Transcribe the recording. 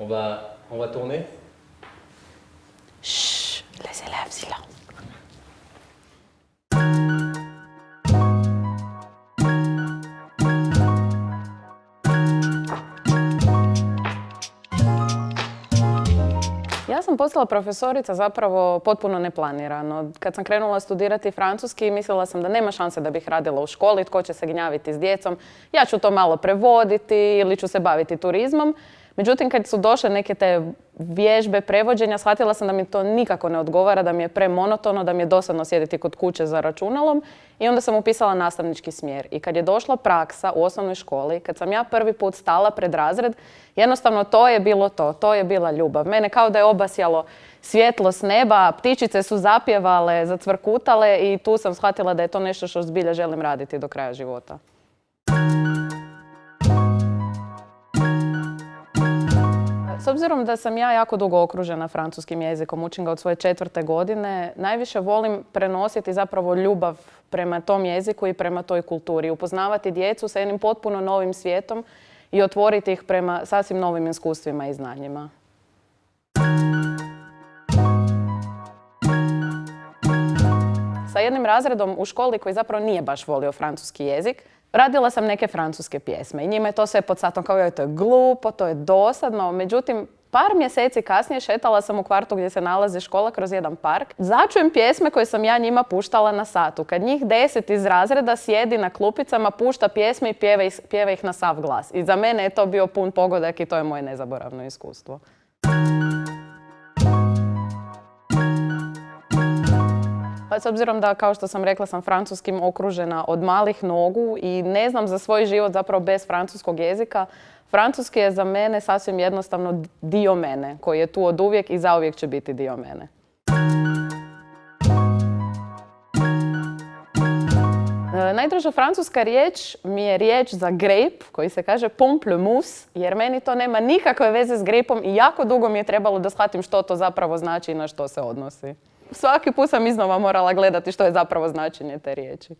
On va tourner. Chut, les élèves, silence. Ja sam postala profesorica zapravo potpuno neplanirano. Kad sam krenula studirati francuski, mislila sam da nema šanse da bih radila u školi, tko će se gnjaviti s djecom. Ja ću to malo prevoditi ili ću se baviti turizmom. Međutim, kad su došle neke te vježbe prevođenja, shvatila sam da mi to nikako ne odgovara, da mi je premonotono, da mi je dosadno sjediti kod kuće za računalom i onda sam upisala nastavnički smjer. I kad je došla praksa u osnovnoj školi, kad sam ja prvi put stala pred razred, jednostavno to je bilo to je bila ljubav. Mene kao da je obasjalo svjetlo s neba, ptičice su zapjevale, zacvrkutale i tu sam shvatila da je to nešto što zbilja želim raditi do kraja života. S obzirom da sam ja jako dugo okružena francuskim jezikom, učim ga od svoje 4. godine, najviše volim prenositi zapravo ljubav prema tom jeziku i prema toj kulturi. Upoznavati djecu sa jednim potpuno novim svijetom i otvoriti ih prema sasvim novim iskustvima i znanjima. Sa jednim razredom u školi koji zapravo nije baš volio francuski jezik, radila sam neke francuske pjesme i njima je to sve pod satom kao joj, to je glupo, to je dosadno. Međutim, par mjeseci kasnije šetala sam u kvartu gdje se nalazi škola kroz jedan park. Začujem pjesme koje sam ja njima puštala na satu. Kad njih 10 iz razreda sjedi na klupicama, pušta pjesme i pjeva ih na sav glas. I za mene je to bio pun pogodak i to je moje nezaboravno iskustvo. Pa s obzirom da, kao što sam rekla, sam francuskim okružena od malih nogu i ne znam za svoj život zapravo bez francuskog jezika, francuski je za mene sasvim jednostavno dio mene, koji je tu od uvijek i zauvijek će biti dio mene. Najdraža francuska riječ mi je riječ za grape, koji se kaže pamplemousse, jer meni to nema nikakve veze s grapom i jako dugo mi je trebalo da shvatim što to zapravo znači i na što se odnosi. Svaki put sam iznova morala gledati što je zapravo značenje te riječi.